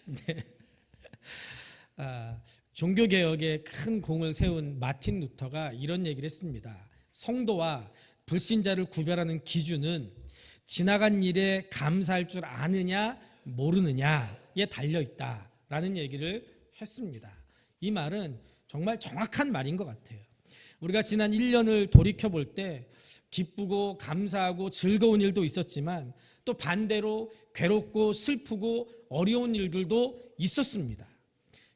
네. 종교개혁에 큰 공을 세운 마틴 루터가 이런 얘기를 했습니다. 성도와 불신자를 구별하는 기준은 지나간 일에 감사할 줄 아느냐 모르느냐에 달려있다라는 얘기를 했습니다. 이 말은 정말 정확한 말인 것 같아요. 우리가 지난 1년을 돌이켜볼 때 기쁘고 감사하고 즐거운 일도 있었지만 또 반대로 괴롭고 슬프고 어려운 일들도 있었습니다.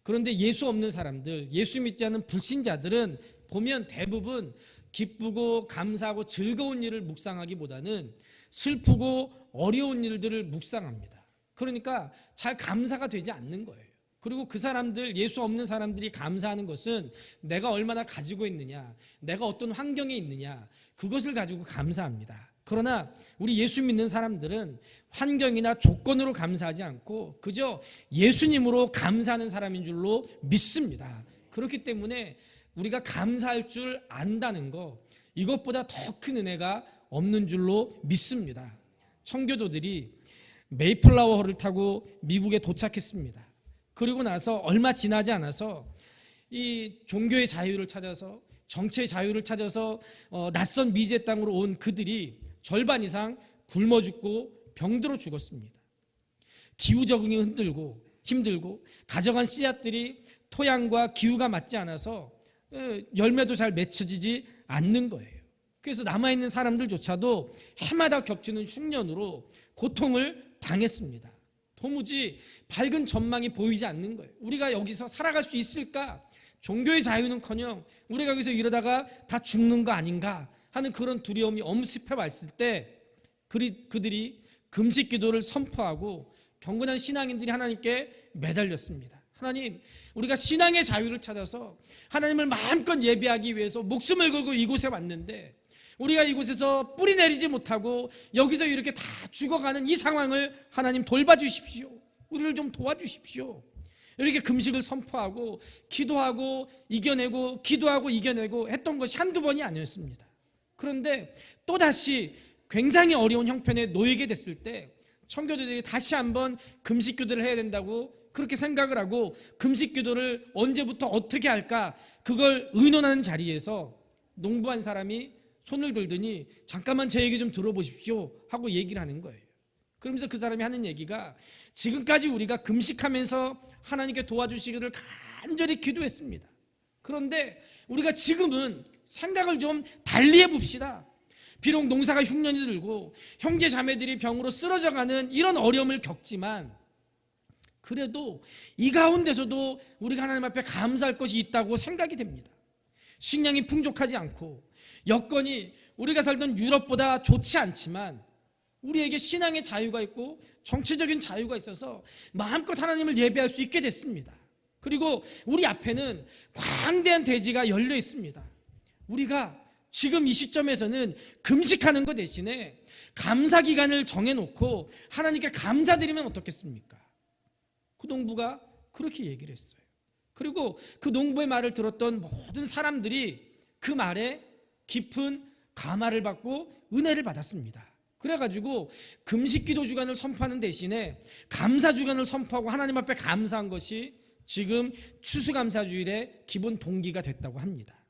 그런데 예수 없는 사람들, 예수 믿지 않는 불신자들은 보면 대부분 기쁘고 감사하고 즐거운 일을 묵상하기보다는 슬프고 어려운 일들을 묵상합니다. 그러니까 잘 감사가 되지 않는 거예요. 그리고 그 사람들, 예수 없는 사람들이 감사하는 것은 내가 얼마나 가지고 있느냐, 내가 어떤 환경에 있느냐, 그것을 가지고 감사합니다. 그러나 우리 예수 믿는 사람들은 환경이나 조건으로 감사하지 않고 그저 예수님으로 감사하는 사람인 줄로 믿습니다. 그렇기 때문에 우리가 감사할 줄 안다는 거, 이것보다 더 큰 은혜가 없는 줄로 믿습니다. 청교도들이 메이플라워호를 타고 미국에 도착했습니다. 그리고 나서 얼마 지나지 않아서 이 종교의 자유를 찾아서, 정치의 자유를 찾아서 낯선 미지의 땅으로 온 그들이 절반 이상 굶어 죽고 병들어 죽었습니다. 기후 적응이 힘들고 가져간 씨앗들이 토양과 기후가 맞지 않아서 열매도 잘 맺혀지지 않는 거예요. 그래서 남아있는 사람들조차도 해마다 겹치는 흉년으로 고통을 당했습니다. 도무지 밝은 전망이 보이지 않는 거예요. 우리가 여기서 살아갈 수 있을까? 종교의 자유는커녕 우리가 여기서 이러다가 다 죽는 거 아닌가 하는 그런 두려움이 엄습해 왔을 때 그들이 금식 기도를 선포하고 경건한 신앙인들이 하나님께 매달렸습니다. 하나님, 우리가 신앙의 자유를 찾아서 하나님을 마음껏 예배하기 위해서 목숨을 걸고 이곳에 왔는데 우리가 이곳에서 뿌리 내리지 못하고 여기서 이렇게 다 죽어가는 이 상황을 하나님 돌봐주십시오. 우리를 좀 도와주십시오. 이렇게 금식을 선포하고 기도하고 이겨내고 기도하고 이겨내고 했던 것이 한두 번이 아니었습니다. 그런데 또다시 굉장히 어려운 형편에 놓이게 됐을 때 청교도들이 다시 한번 금식 기도를 해야 된다고 그렇게 생각을 하고 금식 기도를 언제부터 어떻게 할까 그걸 의논하는 자리에서 농부한 사람이 손을 들더니 잠깐만 제 얘기 좀 들어보십시오 하고 얘기를 하는 거예요. 그러면서 그 사람이 하는 얘기가 지금까지 우리가 금식하면서 하나님께 도와주시기를 간절히 기도했습니다. 그런데 우리가 지금은 생각을 좀 달리 해봅시다. 비록 농사가 흉년이 들고 형제 자매들이 병으로 쓰러져가는 이런 어려움을 겪지만 그래도 이 가운데서도 우리가 하나님 앞에 감사할 것이 있다고 생각이 됩니다. 식량이 풍족하지 않고 여건이 우리가 살던 유럽보다 좋지 않지만 우리에게 신앙의 자유가 있고 정치적인 자유가 있어서 마음껏 하나님을 예배할 수 있게 됐습니다. 그리고 우리 앞에는 광대한 대지가 열려 있습니다. 우리가 지금 이 시점에서는 금식하는 것 대신에 감사 기간을 정해놓고 하나님께 감사드리면 어떻겠습니까? 그 농부가 그렇게 얘기를 했어요. 그리고 그 농부의 말을 들었던 모든 사람들이 그 말에 깊은 감화를 받고 은혜를 받았습니다. 그래가지고 금식기도 주간을 선포하는 대신에 감사 주간을 선포하고 하나님 앞에 감사한 것이 지금 추수감사주일의 기본 동기가 됐다고 합니다.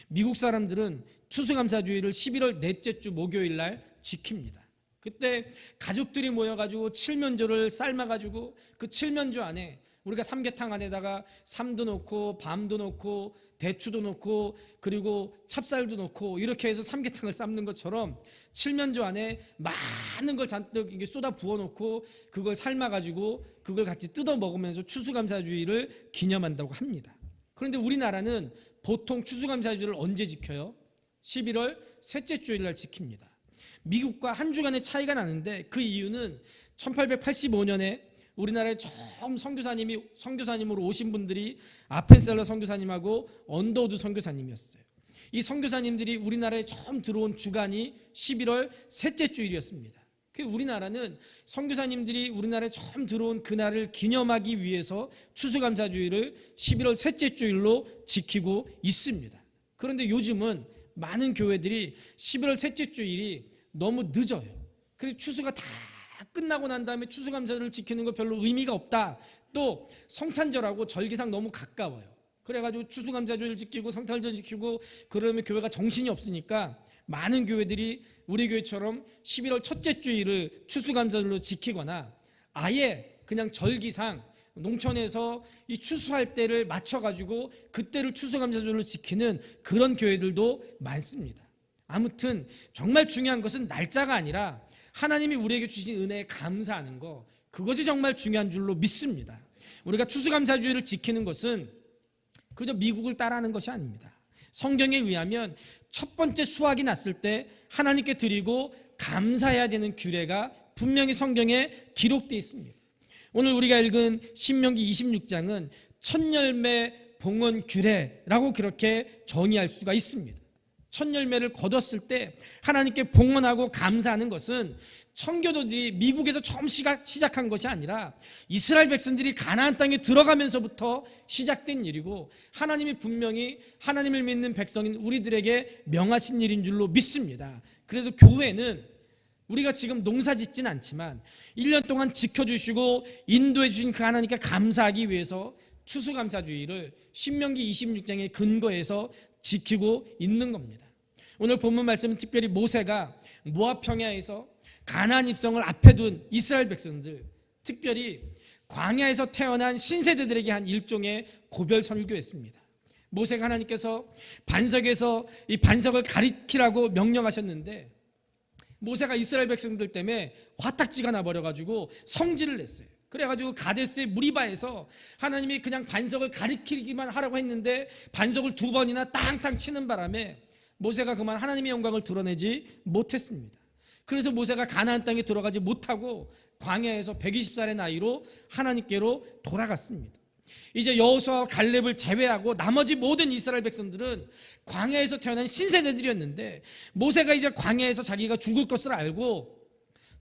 미국 사람들은 추수감사주일을 11월 넷째 주 목요일 날 지킵니다. 그때 가족들이 모여가지고 칠면조를 삶아가지고 그 칠면조 안에 우리가 삼계탕 안에다가 삼도 넣고 밤도 넣고 대추도 넣고 그리고 찹쌀도 넣고 이렇게 해서 삼계탕을 삶는 것처럼 칠면조 안에 많은 걸 잔뜩 이게 쏟아 부어놓고 그걸 삶아가지고 그걸 같이 뜯어 먹으면서 추수감사주일을 기념한다고 합니다. 그런데 우리나라는 보통 추수감사주일을 언제 지켜요? 11월 셋째 주일 날 지킵니다. 미국과 한 주간의 차이가 나는데 그 이유는 1885년에 우리나라에 처음 선교사님으로 오신 분들이 아펜셀러 선교사님하고 언더우드 선교사님이었어요. 이 선교사님들이 우리나라에 처음 들어온 주간이 11월 셋째 주일이었습니다. 우리나라는 선교사님들이 우리나라에 처음 들어온 그날을 기념하기 위해서 추수감사주일을 11월 셋째 주일로 지키고 있습니다. 그런데 요즘은 많은 교회들이 11월 셋째 주일이 너무 늦어요. 그래서 추수가 다 끝나고 난 다음에 추수감사절을 지키는 거 별로 의미가 없다. 또 성탄절하고 절기상 너무 가까워요. 그래가지고 추수감사절 지키고 성탄절 지키고 그러면 교회가 정신이 없으니까 많은 교회들이 우리 교회처럼 11월 첫째 주일을 추수감사절로 지키거나 아예 그냥 절기상 농촌에서 이 추수할 때를 맞춰가지고 그때를 추수감사절로 지키는 그런 교회들도 많습니다. 아무튼 정말 중요한 것은 날짜가 아니라 하나님이 우리에게 주신 은혜에 감사하는 거, 그것이 정말 중요한 줄로 믿습니다. 우리가 추수감사주의를 지키는 것은 그저 미국을 따라하는 것이 아닙니다. 성경에 의하면 첫 번째 수확이 났을 때 하나님께 드리고 감사해야 되는 규례가 분명히 성경에 기록되어 있습니다. 오늘 우리가 읽은 신명기 26장은 첫 열매 봉헌 규례라고 그렇게 정의할 수가 있습니다. 첫 열매를 거뒀을 때 하나님께 봉헌하고 감사하는 것은 청교도들이 미국에서 처음 시작한 것이 아니라 이스라엘 백성들이 가나안 땅에 들어가면서부터 시작된 일이고 하나님이 분명히 하나님을 믿는 백성인 우리들에게 명하신 일인 줄로 믿습니다. 그래서 교회는 우리가 지금 농사 짓진 않지만 1년 동안 지켜주시고 인도해 주신 그 하나님께 감사하기 위해서 추수감사주의를 신명기 26장의 근거에서 지키고 있는 겁니다. 오늘 본문 말씀은 특별히 모세가 모압 평야에서 가나안 입성을 앞에 둔 이스라엘 백성들, 특별히 광야에서 태어난 신세대들에게 한 일종의 고별 설교였습니다. 모세가 하나님께서 반석에서 이 반석을 가리키라고 명령하셨는데 모세가 이스라엘 백성들 때문에 화딱지가 나버려가지고 성질을 냈어요. 그래가지고 가데스의 무리바에서 하나님이 그냥 반석을 가리키기만 하라고 했는데 반석을 2번이나 땅땅 치는 바람에 모세가 그만 하나님의 영광을 드러내지 못했습니다. 그래서 모세가 가나안 땅에 들어가지 못하고 광야에서 120살의 나이로 하나님께로 돌아갔습니다. 이제 여호수아와 갈렙을 제외하고 나머지 모든 이스라엘 백성들은 광야에서 태어난 신세대들이었는데 모세가 이제 광야에서 자기가 죽을 것을 알고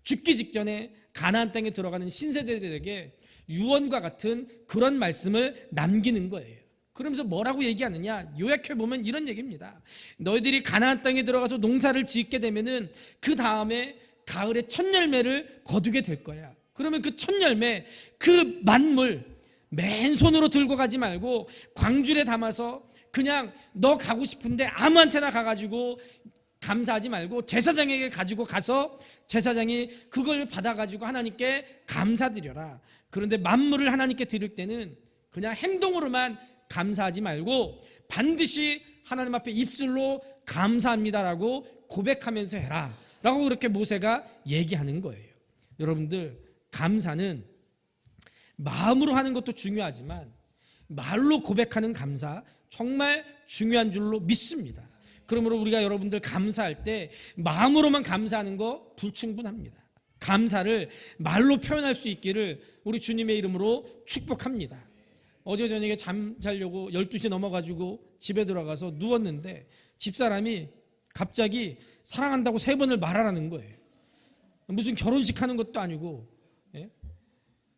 죽기 직전에 가나안 땅에 들어가는 신세대들에게 유언과 같은 그런 말씀을 남기는 거예요. 그러면서 뭐라고 얘기하느냐, 요약해보면 이런 얘기입니다. 너희들이 가나안 땅에 들어가서 농사를 짓게 되면은 그 다음에 가을에 첫 열매를 거두게 될 거야. 그러면 그 첫 열매, 그 만물 맨손으로 들고 가지 말고 광줄에 담아서 그냥 너 가고 싶은데 아무한테나 가가지고 감사하지 말고 제사장에게 가지고 가서 제사장이 그걸 받아가지고 하나님께 감사드려라. 그런데 만물을 하나님께 드릴 때는 그냥 행동으로만 감사하지 말고 반드시 하나님 앞에 입술로 감사합니다라고 고백하면서 해라 라고 그렇게 모세가 얘기하는 거예요. 여러분들, 감사는 마음으로 하는 것도 중요하지만 말로 고백하는 감사 정말 중요한 줄로 믿습니다. 그러므로 우리가 여러분들 감사할 때 마음으로만 감사하는 거 불충분합니다. 감사를 말로 표현할 수 있기를 우리 주님의 이름으로 축복합니다. 어제 저녁에 잠 자려고 12시 넘어가지고 집에 들어가서 누웠는데 집사람이 갑자기 사랑한다고 3번을 말하라는 거예요. 무슨 결혼식 하는 것도 아니고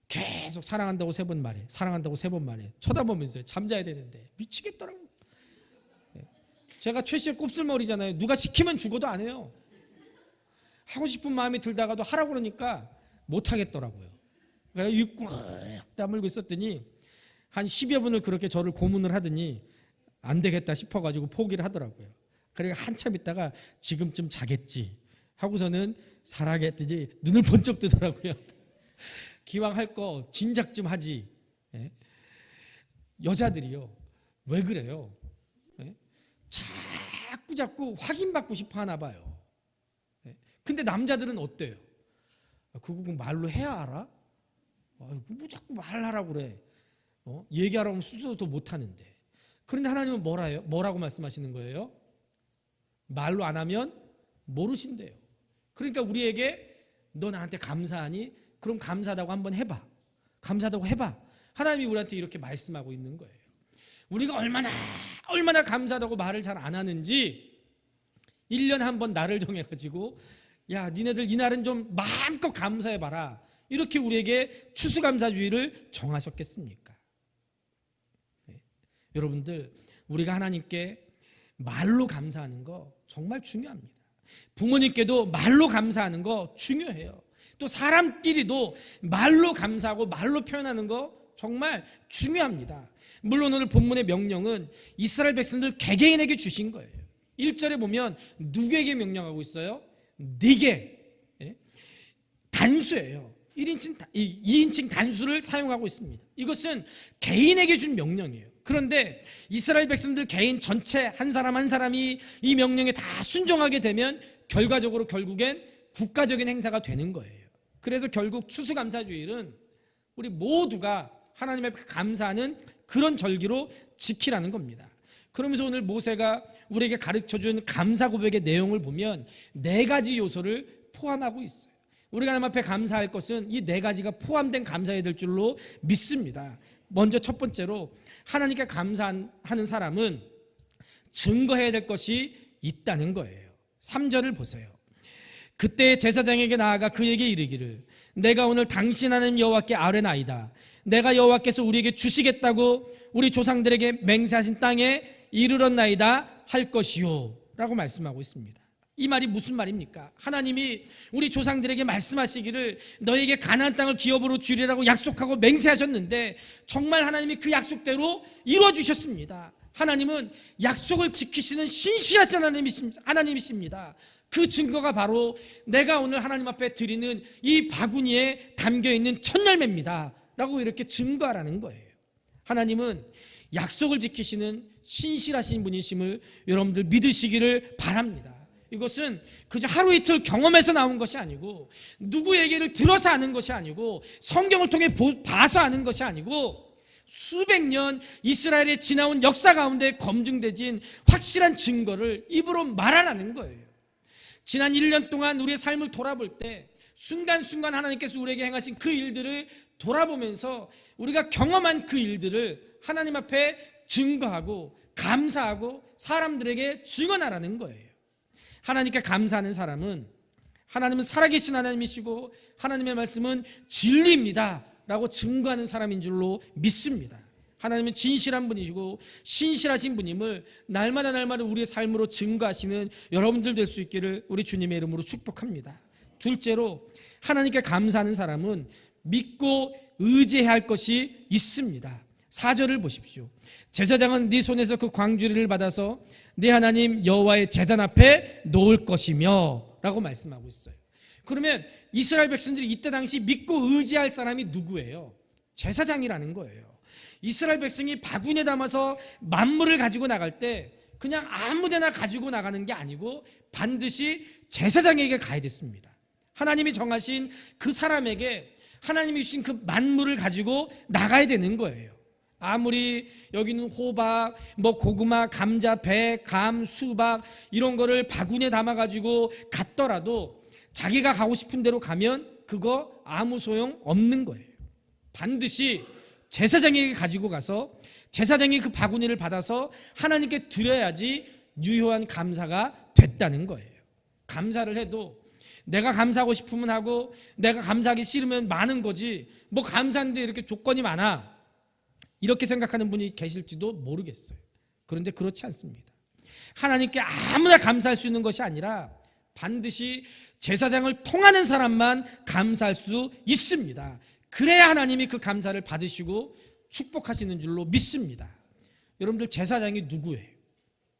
계속 사랑한다고 3번 말해, 사랑한다고 3번 말해. 쳐다보면서 잠자야 되는데 미치겠더라고. 제가 최 씨의 곱슬머리잖아요. 누가 시키면 죽어도 안 해요. 하고 싶은 마음이 들다가도 하라고 그러니까 못 하겠더라고요. 그래서 꾹 다물고 있었더니 한 10여 분을 그렇게 저를 고문을 하더니 안 되겠다 싶어가지고 포기를 하더라고요. 그러니까 한참 있다가 지금쯤 자겠지 하고서는 사랑했더니 눈을 번쩍 뜨더라고요. 기왕 할 거 진작 좀 하지. 여자들이요, 왜 그래요? 자꾸 확인받고 싶어 하나 봐요. 근데 남자들은 어때요? 그거 말로 해야 알아? 뭐 자꾸 말하라고 그래. 얘기하라고 하면 수저도 못하는데. 그런데 하나님은 뭐라고 말씀하시는 거예요? 말로 안 하면 모르신대요. 그러니까 우리에게 너 나한테 감사하니? 그럼 감사하다고 한번 해봐. 감사하다고 해봐. 하나님이 우리한테 이렇게 말씀하고 있는 거예요. 우리가 얼마나 감사하다고 말을 잘 안 하는지 1년에 한 번 날을 정해가지고 야, 니네들 이날은 좀 마음껏 감사해봐라. 이렇게 우리에게 추수감사주의를 정하셨겠습니까? 여러분들, 우리가 하나님께 말로 감사하는 거 정말 중요합니다. 부모님께도 말로 감사하는 거 중요해요. 또 사람끼리도 말로 감사하고 말로 표현하는 거 정말 중요합니다. 물론 오늘 본문의 명령은 이스라엘 백성들 개개인에게 주신 거예요. 1절에 보면 누구에게 명령하고 있어요? 네게. 단수예요. 2인칭 단수를 사용하고 있습니다. 이것은 개인에게 준 명령이에요. 그런데 이스라엘 백성들 개인 전체 한 사람 한 사람이 이 명령에 다 순종하게 되면 결국엔 국가적인 행사가 되는 거예요. 그래서 결국 추수감사주일은 우리 모두가 하나님 앞에 감사하는 그런 절기로 지키라는 겁니다. 그러면서 오늘 모세가 우리에게 가르쳐준 감사 고백의 내용을 보면 4가지 요소를 포함하고 있어요. 우리가 하나님 앞에 감사할 것은 이 4가지가 포함된 감사해야 될 줄로 믿습니다. 먼저 첫 번째로 하나님께 감사하는 사람은 증거해야 될 것이 있다는 거예요. 3절을 보세요. 그때 제사장에게 나아가 그에게 이르기를 내가 오늘 당신 하나님 여호와께 아뢰나이다. 내가 여호와께서 우리에게 주시겠다고 우리 조상들에게 맹세하신 땅에 이르렀나이다 할 것이요 라고 말씀하고 있습니다. 이 말이 무슨 말입니까? 하나님이 우리 조상들에게 말씀하시기를 너에게 가나안 땅을 기업으로 주리라고 약속하고 맹세하셨는데 정말 하나님이 그 약속대로 이루어주셨습니다. 하나님은 약속을 지키시는 신실하신 하나님이십니다. 그 증거가 바로 내가 오늘 하나님 앞에 드리는 이 바구니에 담겨있는 첫 열매입니다 라고 이렇게 증거하라는 거예요. 하나님은 약속을 지키시는 신실하신 분이심을 여러분들 믿으시기를 바랍니다. 이것은 그저 하루 이틀 경험해서 나온 것이 아니고 누구 얘기를 들어서 아는 것이 아니고 성경을 통해 봐서 아는 것이 아니고 수백 년 이스라엘에 지나온 역사 가운데 검증되진 확실한 증거를 입으로 말하라는 거예요. 지난 1년 동안 우리의 삶을 돌아볼 때 순간순간 하나님께서 우리에게 행하신 그 일들을 돌아보면서 우리가 경험한 그 일들을 하나님 앞에 증거하고 감사하고 사람들에게 증언하라는 거예요. 하나님께 감사하는 사람은 하나님은 살아계신 하나님이시고 하나님의 말씀은 진리입니다 라고 증거하는 사람인 줄로 믿습니다. 하나님은 진실한 분이시고 신실하신 분임을 날마다 우리의 삶으로 증거하시는 여러분들 될 수 있기를 우리 주님의 이름으로 축복합니다. 둘째로 하나님께 감사하는 사람은 믿고 의지해야 할 것이 있습니다. 4절을 보십시오. 제사장은 네 손에서 그 광주리를 받아서 네 하나님 여호와의 제단 앞에 놓을 것이며 라고 말씀하고 있어요. 그러면 이스라엘 백성들이 이때 당시 믿고 의지할 사람이 누구예요? 제사장이라는 거예요. 이스라엘 백성이 바구니에 담아서 만물을 가지고 나갈 때 그냥 아무데나 가지고 나가는 게 아니고 반드시 제사장에게 가야 됐습니다. 하나님이 정하신 그 사람에게 하나님이 주신 그 만물을 가지고 나가야 되는 거예요. 아무리 여기는 호박, 고구마, 감자, 배, 감, 수박 이런 거를 바구니에 담아가지고 갔더라도 자기가 가고 싶은 대로 가면 그거 아무 소용 없는 거예요. 반드시 제사장에게 가지고 가서 제사장이 그 바구니를 받아서 하나님께 드려야지 유효한 감사가 됐다는 거예요. 감사를 해도 내가 감사하고 싶으면 하고 내가 감사하기 싫으면 마는 거지 감사하는데 이렇게 조건이 많아 이렇게 생각하는 분이 계실지도 모르겠어요. 그런데 그렇지 않습니다. 하나님께 아무나 감사할 수 있는 것이 아니라 반드시 제사장을 통하는 사람만 감사할 수 있습니다. 그래야 하나님이 그 감사를 받으시고 축복하시는 줄로 믿습니다. 여러분들 제사장이 누구예요?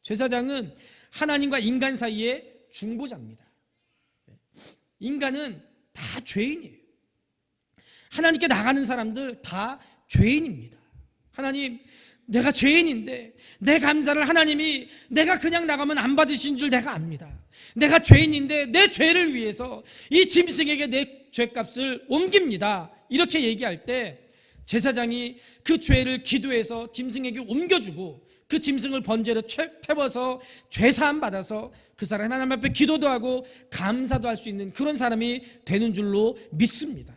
제사장은 하나님과 인간 사이의 중보자입니다. 인간은 다 죄인이에요. 하나님께 나가는 사람들 다 죄인입니다. 하나님, 내가 죄인인데 내 감사를 하나님이 내가 그냥 나가면 안 받으신 줄 내가 압니다. 내가 죄인인데 내 죄를 위해서 이 짐승에게 내 죄값을 옮깁니다. 이렇게 얘기할 때 제사장이 그 죄를 기도해서 짐승에게 옮겨주고 그 짐승을 번제로 태워서 죄사함 받아서 그 사람이 하나님 앞에 기도도 하고 감사도 할 수 있는 그런 사람이 되는 줄로 믿습니다.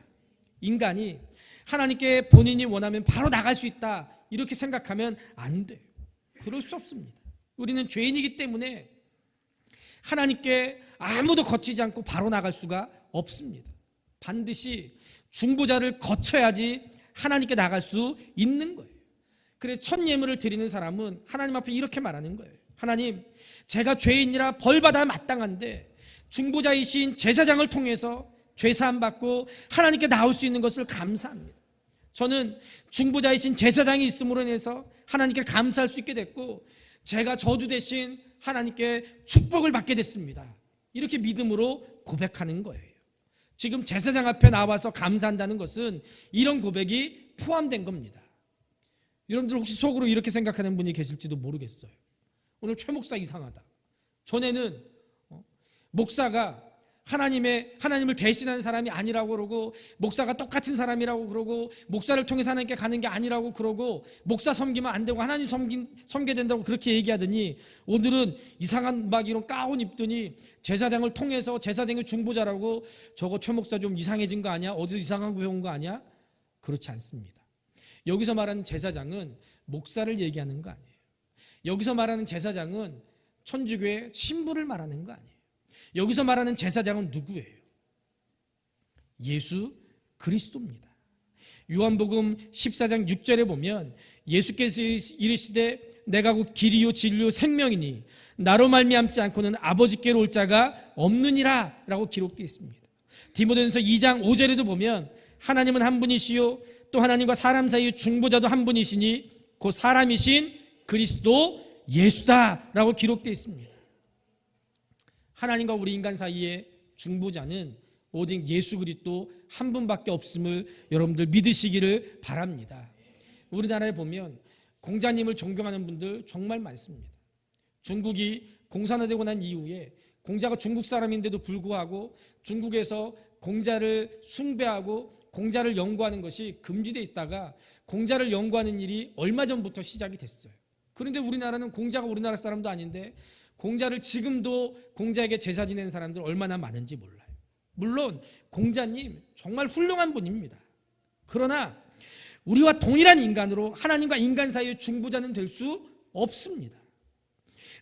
인간이 하나님께 본인이 원하면 바로 나갈 수 있다 이렇게 생각하면 안 돼요. 그럴 수 없습니다. 우리는 죄인이기 때문에 하나님께 아무도 거치지 않고 바로 나갈 수가 없습니다. 반드시 중보자를 거쳐야지 하나님께 나갈 수 있는 거예요. 그래서 첫 예물을 드리는 사람은 하나님 앞에 이렇게 말하는 거예요. 하나님, 제가 죄인이라 벌받아 마땅한데 중보자이신 제사장을 통해서 죄사함 받고 하나님께 나올 수 있는 것을 감사합니다. 저는 중보자이신 제사장이 있음으로 인해서 하나님께 감사할 수 있게 됐고, 제가 저주 대신 하나님께 축복을 받게 됐습니다. 이렇게 믿음으로 고백하는 거예요. 지금 제사장 앞에 나와서 감사한다는 것은 이런 고백이 포함된 겁니다. 여러분들 혹시 속으로 이렇게 생각하는 분이 계실지도 모르겠어요. 오늘 최 목사 이상하다. 전에는 목사가 하나님을 대신하는 사람이 아니라고 그러고, 목사가 똑같은 사람이라고 그러고, 목사를 통해서 하나님께 가는 게 아니라고 그러고, 목사 섬기면 안 되고 하나님 섬겨야 된다고 그렇게 얘기하더니, 오늘은 이상한 막 이런 가운 입더니 제사장을 통해서 제사장의 중보자라고, 저거 최 목사 좀 이상해진 거 아니야? 어디서 이상한 거 배운 거 아니야? 그렇지 않습니다. 여기서 말하는 제사장은 목사를 얘기하는 거 아니에요. 여기서 말하는 제사장은 천주교의 신부를 말하는 거 아니에요. 여기서 말하는 제사장은 누구예요? 예수 그리스도입니다. 요한복음 14장 6절에 보면 예수께서 이르시되 내가 곧 길이요 진리요 생명이니 나로 말미암지 않고는 아버지께로 올 자가 없느니라 라고 기록되어 있습니다. 디모데전서 2장 5절에도 보면 하나님은 한 분이시요 또 하나님과 사람 사이의 중보자도 한 분이시니 그 사람이신 그리스도 예수다 라고 기록되어 있습니다. 하나님과 우리 인간 사이의 중보자는 오직 예수 그리스도 한 분밖에 없음을 여러분들 믿으시기를 바랍니다. 우리나라에 보면 공자님을 존경하는 분들 정말 많습니다. 중국이 공산화되고 난 이후에 공자가 중국 사람인데도 불구하고 중국에서 공자를 숭배하고 공자를 연구하는 것이 금지되어 있다가 공자를 연구하는 일이 얼마 전부터 시작이 됐어요. 그런데 우리나라는 공자가 우리나라 사람도 아닌데 공자를 지금도 공자에게 제사 지내는 사람들 얼마나 많은지 몰라요. 물론 공자님 정말 훌륭한 분입니다. 그러나 우리와 동일한 인간으로 하나님과 인간 사이의 중보자는 될 수 없습니다.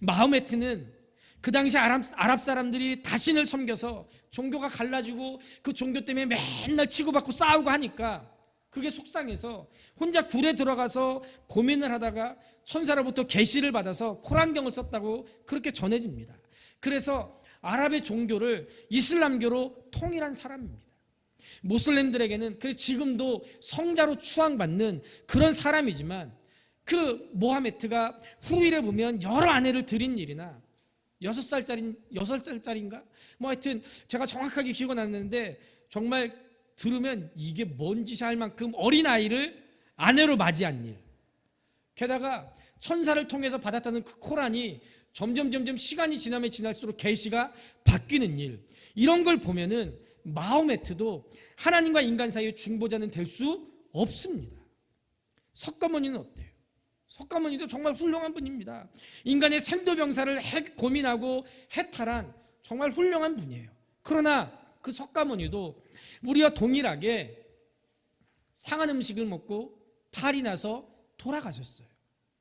마호메트는 그 당시 아랍 사람들이 다신을 섬겨서 종교가 갈라지고 그 종교 때문에 맨날 치고받고 싸우고 하니까 그게 속상해서 혼자 굴에 들어가서 고민을 하다가 천사로부터 계시를 받아서 코란경을 썼다고 그렇게 전해집니다. 그래서 아랍의 종교를 이슬람교로 통일한 사람입니다. 모슬림들에게는 지금도 성자로 추앙받는 그런 사람이지만, 그 모하메트가 후일에 보면 여러 아내를 들인 일이나 6살짜리인가? 뭐 하여튼 제가 정확하게 기억은 안 나는데 정말 들으면 이게 뭔 짓이 할 만큼 어린아이를 아내로 맞이한 일, 게다가 천사를 통해서 받았다는 그 코란이 점점 시간이 지나면 지날수록 계시가 바뀌는 일, 이런 걸 보면은 마호메트도 하나님과 인간 사이의 중보자는 될 수 없습니다. 석가모니는 어때요? 석가모니도 정말 훌륭한 분입니다. 인간의 생도병사를 고민하고 해탈한 정말 훌륭한 분이에요. 그러나 그 석가모니도 우리와 동일하게 상한 음식을 먹고 탈이 나서 돌아가셨어요.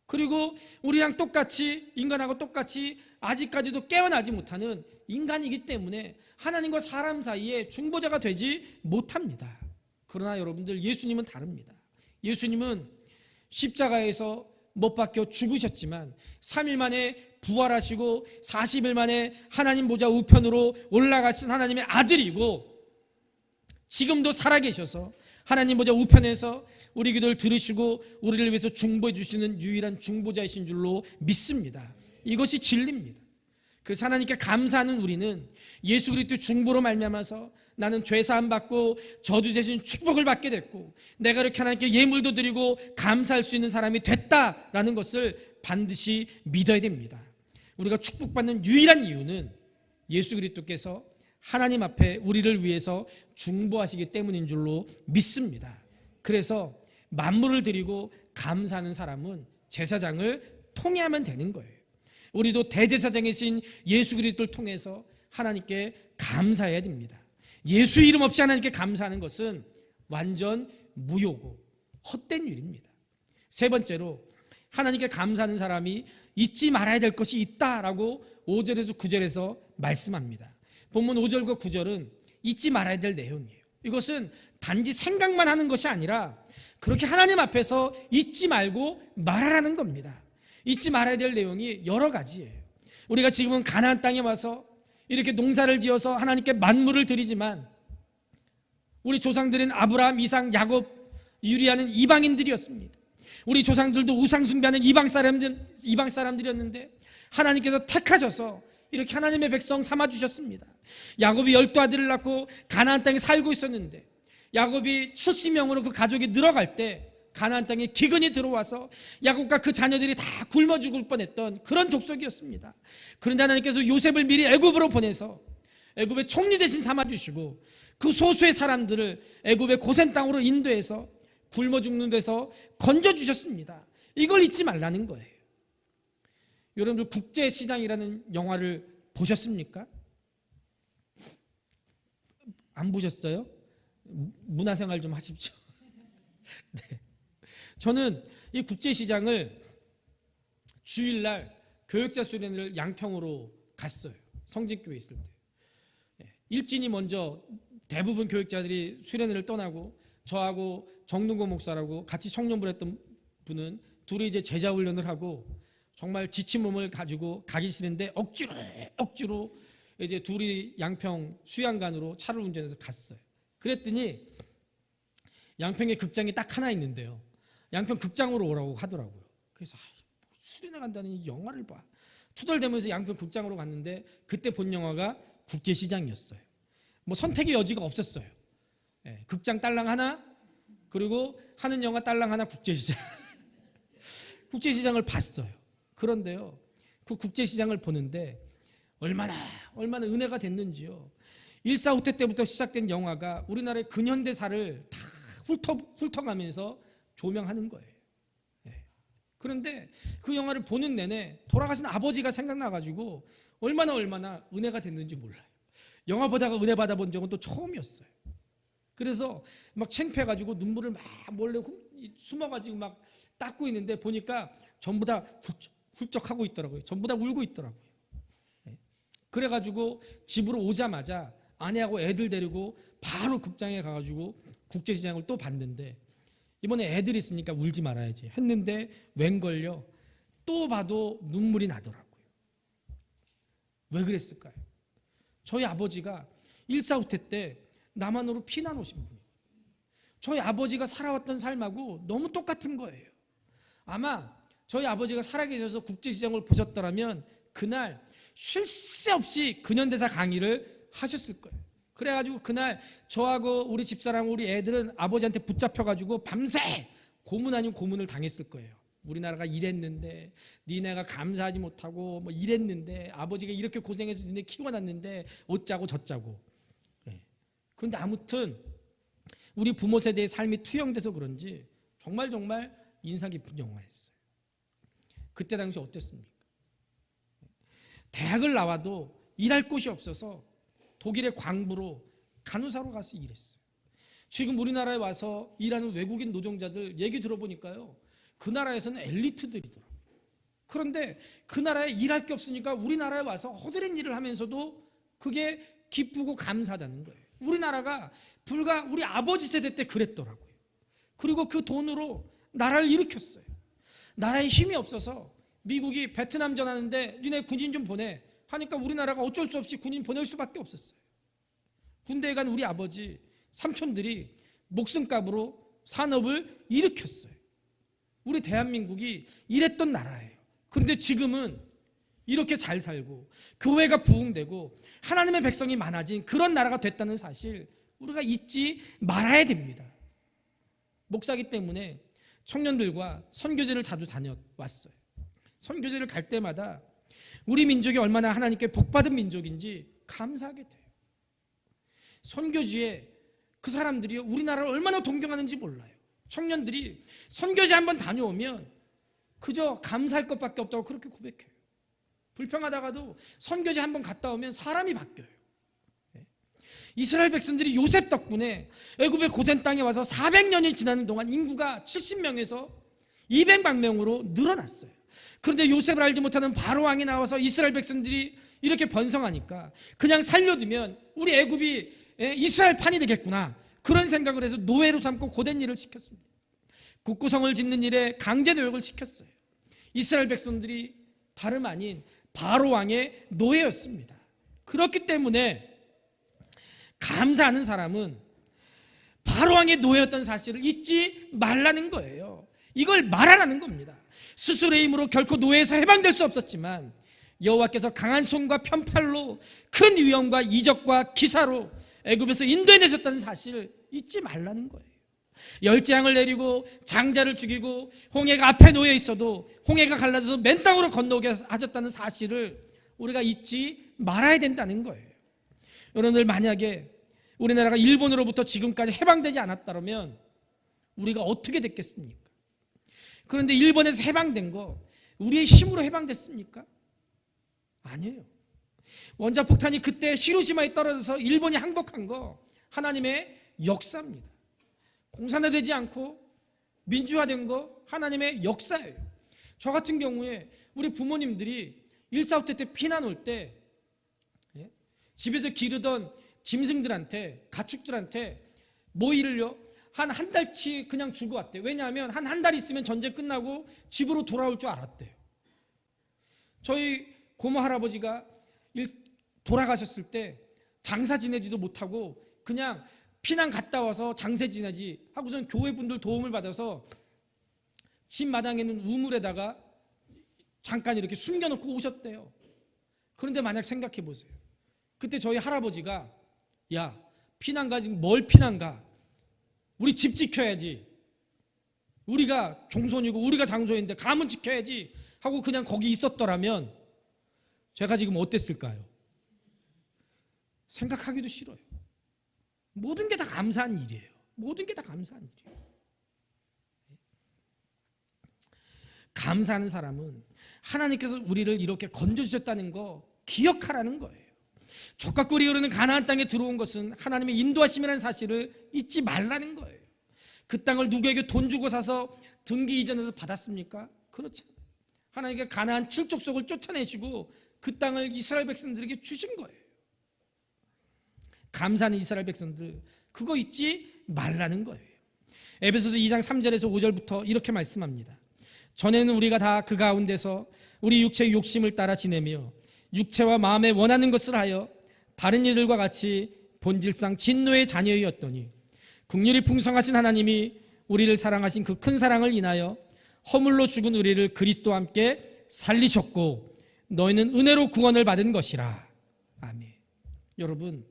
그리고 우리랑 똑같이, 인간하고 똑같이 아직까지도 깨어나지 못하는 인간이기 때문에 하나님과 사람 사이에 중보자가 되지 못합니다. 그러나 여러분들, 예수님은 다릅니다. 예수님은 십자가에서 못 박혀 죽으셨지만 3일 만에 부활하시고 40일 만에 하나님 보좌 우편으로 올라가신 하나님의 아들이고, 지금도 살아계셔서 하나님 보좌 우편에서 우리 기도를 들으시고 우리를 위해서 중보해 주시는 유일한 중보자이신 줄로 믿습니다. 이것이 진리입니다. 그래서 하나님께 감사하는 우리는 예수 그리스도의 중보로 말미암아서 나는 죄사함 받고 저주 대신 축복을 받게 됐고, 내가 이렇게 하나님께 예물도 드리고 감사할 수 있는 사람이 됐다라는 것을 반드시 믿어야 됩니다. 우리가 축복받는 유일한 이유는 예수 그리스도께서 하나님 앞에 우리를 위해서 중보하시기 때문인 줄로 믿습니다. 그래서 만물을 드리고 감사하는 사람은 제사장을 통해야만 되는 거예요. 우리도 대제사장이신 예수 그리스도를 통해서 하나님께 감사해야 됩니다. 예수 이름 없이 하나님께 감사하는 것은 완전 무효고 헛된 일입니다. 세 번째로, 하나님께 감사하는 사람이 잊지 말아야 될 것이 있다라고 5절에서 9절에서 말씀합니다. 본문 5절과 9절은 잊지 말아야 될 내용이에요. 이것은 단지 생각만 하는 것이 아니라 그렇게 하나님 앞에서 잊지 말고 말하라는 겁니다. 잊지 말아야 될 내용이 여러 가지예요. 우리가 지금은 가나안 땅에 와서 이렇게 농사를 지어서 하나님께 만물을 드리지만 우리 조상들은 아브라함, 이삭, 야곱, 유리아는 이방인들이었습니다. 우리 조상들도 우상 숭배하는 이방 사람들이었는데 하나님께서 택하셔서 이렇게 하나님의 백성 삼아 주셨습니다. 야곱이 12아들을 낳고 가나안 땅에 살고 있었는데 야곱이 70명으로 그 가족이 늘어갈 때 가나안 땅에 기근이 들어와서 야곱과 그 자녀들이 다 굶어 죽을 뻔했던 그런 족속이었습니다. 그런데 하나님께서 요셉을 미리 애굽으로 보내서 애굽의 총리 대신 삼아주시고 그 소수의 사람들을 애굽의 고센 땅으로 인도해서 굶어 죽는 데서 건져주셨습니다. 이걸 잊지 말라는 거예요. 여러분들 국제시장이라는 영화를 보셨습니까? 안 보셨어요? 문화생활 좀 하십시오. 네. 저는 이 국제시장을 주일날 교역자 수련회를 양평으로 갔어요. 성진교회 있을 때. 일진이 먼저 대부분 교역자들이 수련회를 떠나고 저하고 정능고 목사라고 같이 청년부를 했던 분은 둘이 이제 제자 훈련을 하고 정말 지친 몸을 가지고 가기 싫은데 억지로 이제 둘이 양평 수양간으로 차를 운전해서 갔어요. 그랬더니 양평에 극장이 딱 하나 있는데요. 양평 극장으로 오라고 하더라고요. 그래서 수련회 간다니 영화를 봐. 투덜대면서 양평 극장으로 갔는데 그때 본 영화가 국제시장이었어요. 뭐 선택의 여지가 없었어요. 네, 극장 딸랑 하나 그리고 하는 영화 딸랑 하나 국제시장. 국제시장을 봤어요. 그런데요, 그 국제시장을 보는데 얼마나 은혜가 됐는지요. 1.4 후퇴 때부터 시작된 영화가 우리나라의 근현대사를 다 훑어가면서 조명하는 거예요. 네. 그런데 그 영화를 보는 내내 돌아가신 아버지가 생각나가지고 얼마나 은혜가 됐는지 몰라요. 영화 보다가 은혜 받아본 적은 또 처음이었어요. 그래서 막 창피해가지고 눈물을 막 몰래 숨어가지고 막 닦고 있는데 보니까 전부 다 훌쩍하고 있더라고요. 전부 다 울고 있더라고요. 그래가지고 집으로 오자마자 아내하고 애들 데리고 바로 극장에 가가지고 국제시장을 또 봤는데 이번에 애들이 있으니까 울지 말아야지 했는데 웬걸요 또 봐도 눈물이 나더라고요. 왜 그랬을까요? 저희 아버지가 1.4 후퇴 때 남한으로 피난 오신 분이에요. 저희 아버지가 살아왔던 삶하고 너무 똑같은 거예요. 아마 저희 아버지가 살아계셔서 국제시장을 보셨더라면 그날 쉴 새 없이 근현대사 강의를 하셨을 거예요. 그래가지고 그날 저하고 우리 집사람 우리 애들은 아버지한테 붙잡혀가지고 밤새 고문 아닌 고문을 당했을 거예요. 우리나라가 이랬는데 니네가 감사하지 못하고 뭐 이랬는데 아버지가 이렇게 고생해서 니네 키워놨는데 어쩌고 저쩌고. 그런데 아무튼 우리 부모 세대의 삶이 투영돼서 그런지 정말 인상 깊은 영화였어요. 그때 당시 어땠습니까? 대학을 나와도 일할 곳이 없어서 독일의 광부로 간호사로 가서 일했어요. 지금 우리나라에 와서 일하는 외국인 노동자들 얘기 들어보니까요, 그 나라에서는 엘리트들이더라고요. 그런데 그 나라에 일할 게 없으니까 우리나라에 와서 허드렛 일을 하면서도 그게 기쁘고 감사하다는 거예요. 우리나라가 불과 우리 아버지 세대 때 그랬더라고요. 그리고 그 돈으로 나라를 일으켰어요. 나라에 힘이 없어서 미국이 베트남 전하는데 니네 군인 좀 보내 하니까 우리나라가 어쩔 수 없이 군인 보낼 수밖에 없었어요. 군대에 간 우리 아버지 삼촌들이 목숨값으로 산업을 일으켰어요. 우리 대한민국이 이랬던 나라예요. 그런데 지금은 이렇게 잘 살고 교회가 부흥되고 하나님의 백성이 많아진 그런 나라가 됐다는 사실 우리가 잊지 말아야 됩니다. 목사기 때문에 청년들과 선교제를 자주 다녀왔어요. 선교제를 갈 때마다 우리 민족이 얼마나 하나님께 복받은 민족인지 감사하게 돼요. 선교지에 그 사람들이 우리나라를 얼마나 동경하는지 몰라요. 청년들이 선교지 한번 다녀오면 그저 감사할 것밖에 없다고 그렇게 고백해요. 불평하다가도 선교지 한번 갔다 오면 사람이 바뀌어요. 이스라엘 백성들이 요셉 덕분에 애굽의 고센 땅에 와서 400년이 지나는 동안 인구가 70명에서 200만 명으로 늘어났어요. 그런데 요셉을 알지 못하는 바로 왕이 나와서 이스라엘 백성들이 이렇게 번성하니까 그냥 살려두면 우리 애굽이 이스라엘 판이 되겠구나, 그런 생각을 해서 노예로 삼고 고된 일을 시켰습니다. 국구성을 짓는 일에 강제 노역을 시켰어요. 이스라엘 백성들이 다름 아닌 바로 왕의 노예였습니다. 그렇기 때문에 감사하는 사람은 바로왕의 노예였던 사실을 잊지 말라는 거예요. 이걸 말하라는 겁니다. 스스로의 힘으로 결코 노예에서 해방될 수 없었지만 여호와께서 강한 손과 편팔로 큰 위험과 이적과 기사로 애굽에서 인도해내셨다는 사실을 잊지 말라는 거예요. 열재앙을 내리고 장자를 죽이고 홍해가 앞에 놓여 있어도 홍해가 갈라져서 맨 땅으로 건너게 하셨다는 사실을 우리가 잊지 말아야 된다는 거예요. 여러분들, 만약에 우리나라가 일본으로부터 지금까지 해방되지 않았다면 우리가 어떻게 됐겠습니까? 그런데 일본에서 해방된 거 우리의 힘으로 해방됐습니까? 아니에요. 원자폭탄이 그때 히로시마에 떨어져서 일본이 항복한 거 하나님의 역사입니다. 공산화되지 않고 민주화된 거 하나님의 역사예요. 저 같은 경우에 우리 부모님들이 1.4.5태 때 피난 올 때 집에서 기르던 짐승들한테, 가축들한테 모이를요 한 달치 그냥 주고 왔대요. 왜냐하면 한 달 있으면 전쟁 끝나고 집으로 돌아올 줄 알았대요. 저희 고모 할아버지가 돌아가셨을 때 장사 지내지도 못하고 그냥 피난 갔다 와서 장세 지내지 하고선 교회 분들 도움을 받아서 집 마당에 있는 우물에다가 잠깐 이렇게 숨겨놓고 오셨대요. 그런데 만약 생각해 보세요. 그때 저희 할아버지가 야, 피난 가지 뭘 피난 가? 우리 집 지켜야지. 우리가 종손이고 우리가 장손인데 가문 지켜야지 하고 그냥 거기 있었더라면 제가 지금 어땠을까요? 생각하기도 싫어요. 모든 게 다 감사한 일이에요. 모든 게 다 감사한 일이에요. 감사하는 사람은 하나님께서 우리를 이렇게 건져주셨다는 거 기억하라는 거예요. 젖과 꿀이 흐르는 가나안 땅에 들어온 것은 하나님의 인도하심이라는 사실을 잊지 말라는 거예요. 그 땅을 누구에게 돈 주고 사서 등기 이전해서 받았습니까? 그렇지 않아요. 하나님께 가나안 7족속을 쫓아내시고 그 땅을 이스라엘 백성들에게 주신 거예요. 감사하는 이스라엘 백성들, 그거 잊지 말라는 거예요. 에베소서 2장 3절에서 5절부터 이렇게 말씀합니다. 전에는 우리가 다 그 가운데서 우리 육체의 욕심을 따라 지내며 육체와 마음에 원하는 것을 하여 다른 이들과 같이 본질상 진노의 자녀이었더니 긍휼이 풍성하신 하나님이 우리를 사랑하신 그 큰 사랑을 인하여 허물로 죽은 우리를 그리스도와 함께 살리셨고 너희는 은혜로 구원을 받은 것이라. 아멘. 여러분,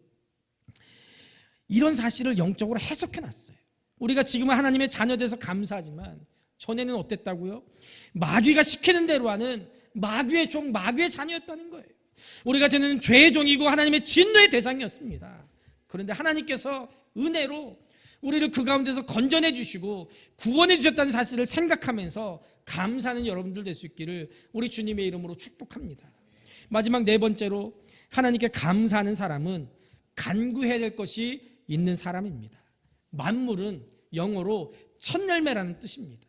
이런 사실을 영적으로 해석해 놨어요. 우리가 지금은 하나님의 자녀돼서 감사하지만 전에는 어땠다고요? 마귀가 시키는 대로 하는 마귀의 종, 마귀의 자녀였다는 거예요. 우리가 전에는 죄의 종이고 하나님의 진노의 대상이었습니다. 그런데 하나님께서 은혜로 우리를 그 가운데서 건져내 주시고 구원해 주셨다는 사실을 생각하면서 감사하는 여러분들 될 수 있기를 우리 주님의 이름으로 축복합니다. 마지막 네 번째로 하나님께 감사하는 사람은 간구해야 될 것이 있는 사람입니다. 만물은 영어로 첫 열매라는 뜻입니다.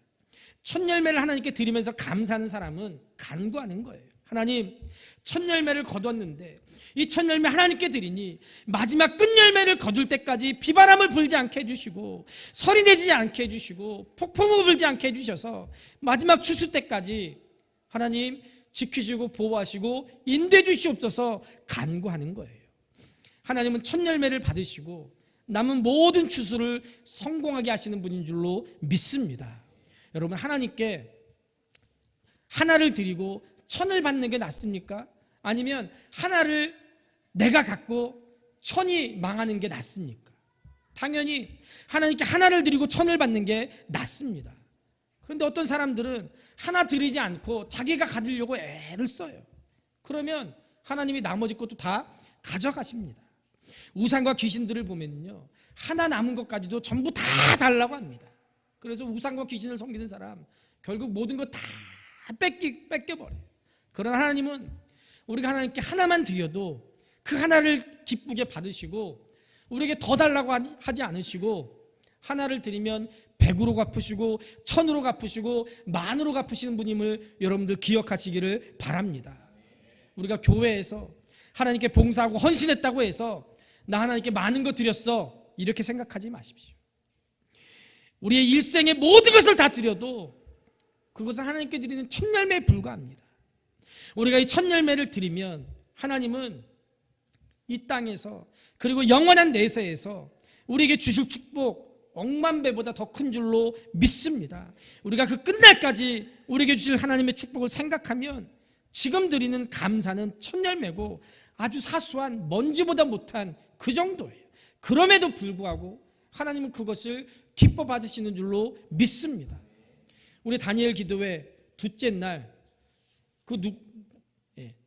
첫 열매를 하나님께 드리면서 감사하는 사람은 간구하는 거예요. 하나님, 첫 열매를 거뒀는데 이 첫 열매 하나님께 드리니 마지막 끝 열매를 거둘 때까지 비바람을 불지 않게 해주시고 설이 내지 않게 해주시고 폭풍우 불지 않게 해주셔서 마지막 추수 때까지 하나님 지키시고 보호하시고 인도해 주시옵소서 간구하는 거예요. 하나님은 첫 열매를 받으시고 남은 모든 추수를 성공하게 하시는 분인 줄로 믿습니다. 여러분, 하나님께 하나를 드리고 천을 받는 게 낫습니까? 아니면 하나를 내가 갖고 천이 망하는 게 낫습니까? 당연히 하나님께 하나를 드리고 천을 받는 게 낫습니다. 그런데 어떤 사람들은 하나 드리지 않고 자기가 가지려고 애를 써요. 그러면 하나님이 나머지 것도 다 가져가십니다. 우상과 귀신들을 보면요, 하나 남은 것까지도 전부 다 달라고 합니다. 그래서 우상과 귀신을 섬기는 사람 결국 모든 거 다 뺏겨버려요. 그러나 하나님은 우리가 하나님께 하나만 드려도 그 하나를 기쁘게 받으시고 우리에게 더 달라고 하지 않으시고 하나를 드리면 100으로 갚으시고 1000으로 갚으시고 만으로 갚으시는 분임을 여러분들 기억하시기를 바랍니다. 우리가 교회에서 하나님께 봉사하고 헌신했다고 해서 나 하나님께 많은 거 드렸어 이렇게 생각하지 마십시오. 우리의 일생의 모든 것을 다 드려도 그것은 하나님께 드리는 첫 열매에 불과합니다. 우리가 이 첫 열매를 드리면 하나님은 이 땅에서 그리고 영원한 내세에서 우리에게 주실 축복 억만 배보다 더 큰 줄로 믿습니다. 우리가 그 끝날까지 우리에게 주실 하나님의 축복을 생각하면 지금 드리는 감사는 첫열매고 아주 사소한 먼지보다 못한 그 정도예요. 그럼에도 불구하고 하나님은 그것을 기뻐 받으시는 줄로 믿습니다. 우리 다니엘 기도회 둘째 날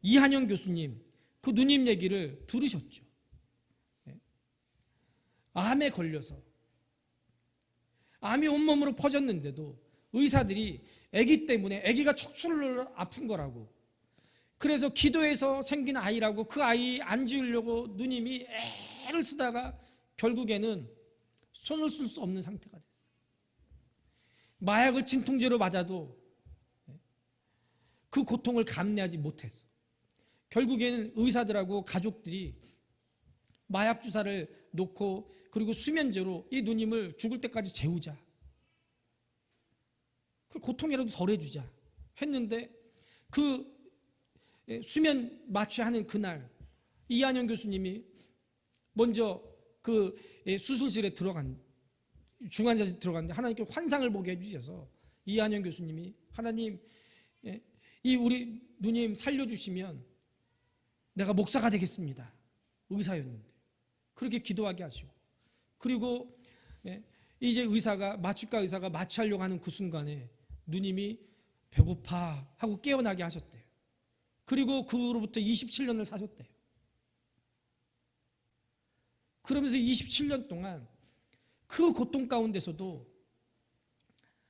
이한영 교수님 그 누님 얘기를 들으셨죠. 암에 걸려서 암이 온몸으로 퍼졌는데도 의사들이 아기 때문에 아기가 척추를 아픈 거라고, 그래서 기도해서 생긴 아이라고 그 아이 안 지으려고 누님이 애를 쓰다가 결국에는 손을 쓸 수 없는 상태가 됐어요. 마약을 진통제로 맞아도 그 고통을 감내하지 못해서 결국에는 의사들하고 가족들이 마약 주사를 놓고 그리고 수면제로 이 누님을 죽을 때까지 재우자, 그 고통이라도 덜해주자 했는데 그 수면 마취하는 그날 이한영 교수님이 먼저 그 수술실에 중환자실에 들어갔는데 하나님께 환상을 보게 해주셔서 이한영 교수님이 하나님 이 우리 누님 살려주시면 내가 목사가 되겠습니다. 의사였는데 그렇게 기도하게 하시고, 그리고 이제 마취과 의사가 마취하려고 하는 그 순간에 누님이 배고파 하고 깨어나게 하셨대요. 그리고 그로부터 27년을 사셨대요. 그러면서 27년 동안 그 고통 가운데서도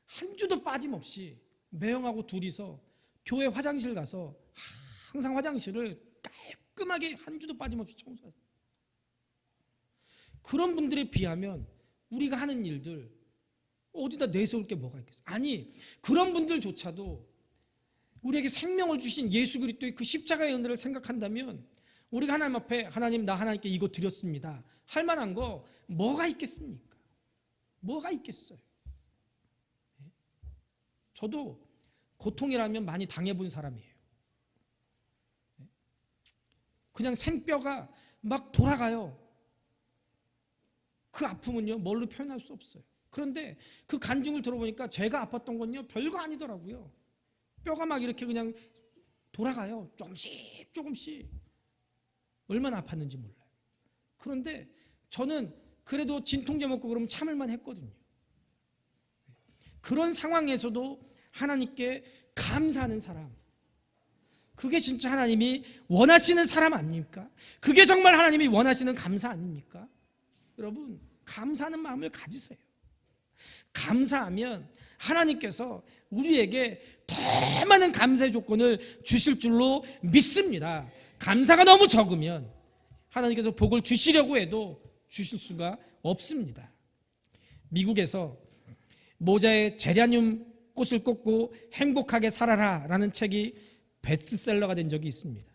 한 주도 빠짐없이 매형하고 둘이서 교회 화장실 가서 항상 화장실을 깔끔하게 한 주도 빠짐없이 청소하셨어요. 그런 분들에 비하면 우리가 하는 일들 어디다 내세울 게 뭐가 있겠어요? 아니, 그런 분들조차도 우리에게 생명을 주신 예수 그리스도의 그 십자가의 은혜를 생각한다면 우리가 하나님 앞에 하나님 나 하나님께 이거 드렸습니다 할 만한 거 뭐가 있겠습니까? 뭐가 있겠어요? 저도 고통이라면 많이 당해본 사람이에요. 그냥 생뼈가 막 돌아가요. 그 아픔은요 뭘로 표현할 수 없어요. 그런데 그 간증을 들어보니까 제가 아팠던 건요 별거 아니더라고요. 뼈가 막 이렇게 그냥 돌아가요. 조금씩 조금씩. 얼마나 아팠는지 몰라요. 그런데 저는 그래도 진통제 먹고 그러면 참을만 했거든요. 그런 상황에서도 하나님께 감사하는 사람, 그게 진짜 하나님이 원하시는 사람 아닙니까? 그게 정말 하나님이 원하시는 감사 아닙니까? 여러분, 감사하는 마음을 가지세요. 감사하면 하나님께서 우리에게 더 많은 감사의 조건을 주실 줄로 믿습니다. 감사가 너무 적으면 하나님께서 복을 주시려고 해도 주실 수가 없습니다. 미국에서 모자에 제라늄 꽃을 꽂고 행복하게 살아라 라는 책이 베스트셀러가 된 적이 있습니다.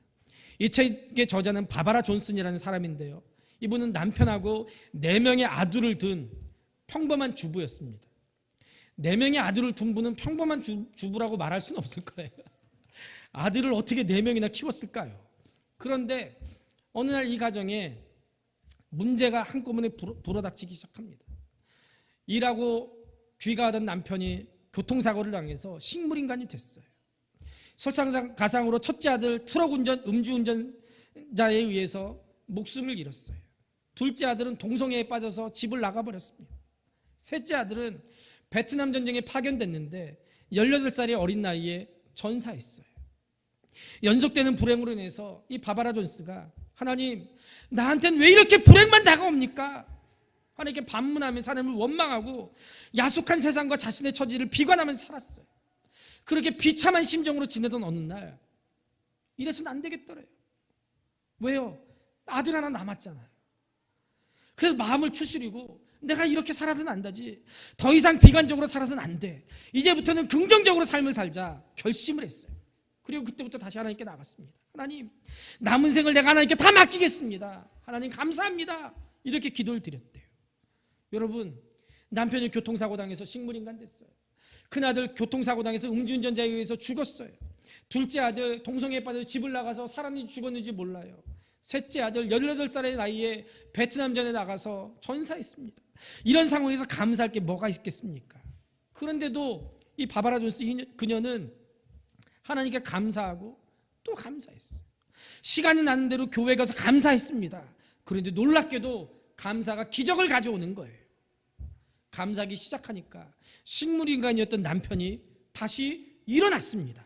이 책의 저자는 바바라 존슨이라는 사람인데요, 이분은 남편하고 4명의 아들을 둔 평범한 주부였습니다. 4명의 아들을 둔 분은 평범한 주부라고 말할 수는 없을 거예요. 아들을 어떻게 4명이나 키웠을까요? 그런데 어느 날 이 가정에 문제가 한꺼번에 불어닥치기 시작합니다. 일하고 귀가하던 남편이 교통사고를 당해서 식물인간이 됐어요. 설상가상으로 첫째 아들 트럭 음주운전자에 의해서 목숨을 잃었어요. 둘째 아들은 동성애에 빠져서 집을 나가버렸습니다. 셋째 아들은 베트남 전쟁에 파견됐는데 18살의 어린 나이에 전사했어요. 연속되는 불행으로 인해서 이 바바라 존스가 하나님, 나한테는 왜 이렇게 불행만 다가옵니까? 하나님께 반문하면서 하나님을 원망하고 야속한 세상과 자신의 처지를 비관하면서 살았어요. 그렇게 비참한 심정으로 지내던 어느 날 이래서는 안 되겠더래요. 왜요? 아들 하나 남았잖아요. 그래서 마음을 추스리고 내가 이렇게 살아서는 안 되지, 더 이상 비관적으로 살아서는 안 돼, 이제부터는 긍정적으로 삶을 살자 결심을 했어요. 그리고 그때부터 다시 하나님께 나갔습니다. 하나님, 남은 생을 내가 하나님께 다 맡기겠습니다. 하나님 감사합니다. 이렇게 기도를 드렸대요. 여러분, 남편이 교통사고 당해서 식물인간 됐어요. 큰아들 교통사고 당해서 음주운전자에 의해서 죽었어요. 둘째 아들 동성애에 빠져 집을 나가서 살았는지 죽었는지 몰라요. 셋째 아들 18살의 나이에 베트남전에 나가서 전사했습니다. 이런 상황에서 감사할 게 뭐가 있겠습니까? 그런데도 이 바바라 존스 그녀는 하나님께 감사하고 또 감사했어요. 시간이 나는 대로 교회 가서 감사했습니다. 그런데 놀랍게도 감사가 기적을 가져오는 거예요. 감사하기 시작하니까 식물인간이었던 남편이 다시 일어났습니다.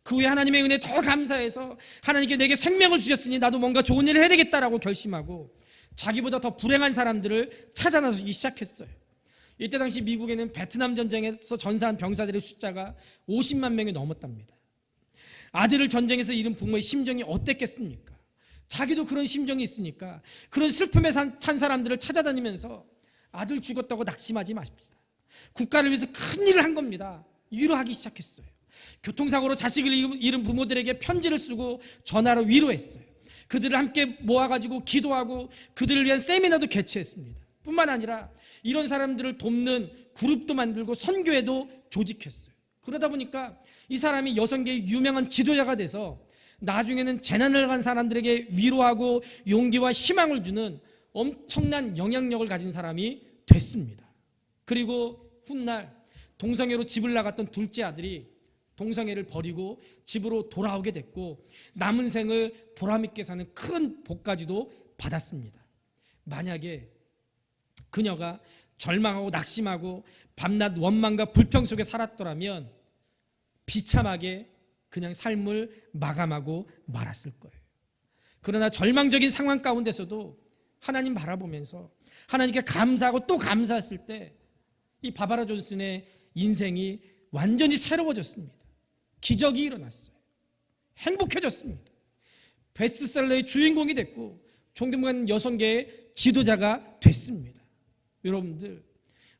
그 후에 하나님의 은혜에 더 감사해서 하나님께 내게 생명을 주셨으니 나도 뭔가 좋은 일을 해야 되겠다라고 결심하고 자기보다 더 불행한 사람들을 찾아 나서기 시작했어요. 이때 당시 미국에는 베트남 전쟁에서 전사한 병사들의 숫자가 50만 명이 넘었답니다. 아들을 전쟁에서 잃은 부모의 심정이 어땠겠습니까? 자기도 그런 심정이 있으니까 그런 슬픔에 찬 사람들을 찾아다니면서 아들 죽었다고 낙심하지 마십시다. 국가를 위해서 큰 일을 한 겁니다. 위로하기 시작했어요. 교통사고로 자식을 잃은 부모들에게 편지를 쓰고 전화로 위로했어요. 그들을 함께 모아가지고 기도하고 그들을 위한 세미나도 개최했습니다. 뿐만 아니라 이런 사람들을 돕는 그룹도 만들고 선교회도 조직했어요. 그러다 보니까 이 사람이 여성계의 유명한 지도자가 돼서 나중에는 재난을 간 사람들에게 위로하고 용기와 희망을 주는 엄청난 영향력을 가진 사람이 됐습니다. 그리고 훗날 동성애로 집을 나갔던 둘째 아들이 동성애를 버리고 집으로 돌아오게 됐고 남은 생을 보람있게 사는 큰 복까지도 받았습니다. 만약에 그녀가 절망하고 낙심하고 밤낮 원망과 불평 속에 살았더라면 비참하게 그냥 삶을 마감하고 말았을 거예요. 그러나 절망적인 상황 가운데서도 하나님 바라보면서 하나님께 감사하고 또 감사했을 때 이 바바라 존슨의 인생이 완전히 새로워졌습니다. 기적이 일어났어요. 행복해졌습니다. 베스트셀러의 주인공이 됐고 존경받는 여성계의 지도자가 됐습니다. 여러분들,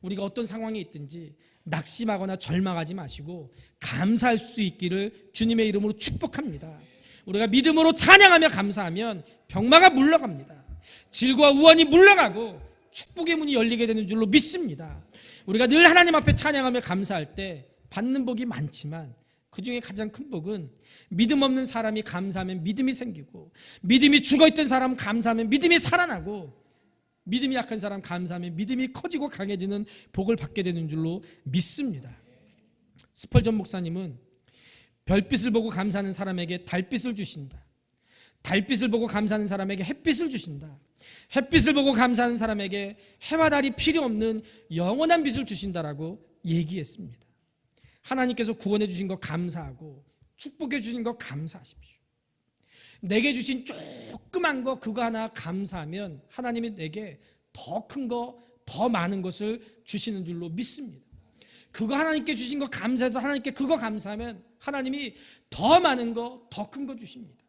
우리가 어떤 상황에 있든지 낙심하거나 절망하지 마시고 감사할 수 있기를 주님의 이름으로 축복합니다. 우리가 믿음으로 찬양하며 감사하면 병마가 물러갑니다. 질과 우환이 물러가고 축복의 문이 열리게 되는 줄로 믿습니다. 우리가 늘 하나님 앞에 찬양하며 감사할 때 받는 복이 많지만 그 중에 가장 큰 복은 믿음 없는 사람이 감사하면 믿음이 생기고 믿음이 죽어있던 사람 감사하면 믿음이 살아나고 믿음이 약한 사람 감사하면 믿음이 커지고 강해지는 복을 받게 되는 줄로 믿습니다. 스펄전 목사님은 별빛을 보고 감사하는 사람에게 달빛을 주신다. 달빛을 보고 감사하는 사람에게 햇빛을 주신다. 햇빛을 보고 감사하는 사람에게 해와 달이 필요 없는 영원한 빛을 주신다라고 얘기했습니다. 하나님께서 구원해 주신 것 감사하고 축복해 주신 것 감사하십시오. 내게 주신 조그만 거 그거 하나 감사하면 하나님이 내게 더 큰 거, 더 많은 것을 주시는 줄로 믿습니다. 그거 하나님께 주신 거 감사해서 하나님께 그거 감사하면 하나님이 더 많은 거, 더 큰 거 주십니다.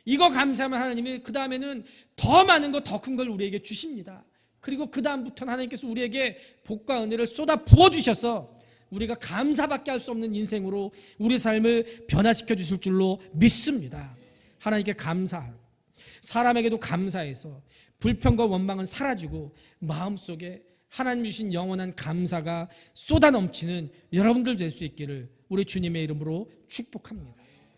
이거 감사하면 하나님이 그 다음에는 더 많은 거, 더 큰 걸 우리에게 주십니다. 그리고 그 다음부터는 하나님께서 우리에게 복과 은혜를 쏟아 부어주셔서 우리가 감사밖에 할 수 없는 인생으로 우리 삶을 변화시켜 주실 줄로 믿습니다. 하나님께 감사하고 사람에게도 감사해서 불평과 원망은 사라지고 마음속에 하나님 주신 영원한 감사가 쏟아 넘치는 여러분들 될 수 있기를 우리 주님의 이름으로 축복합니다.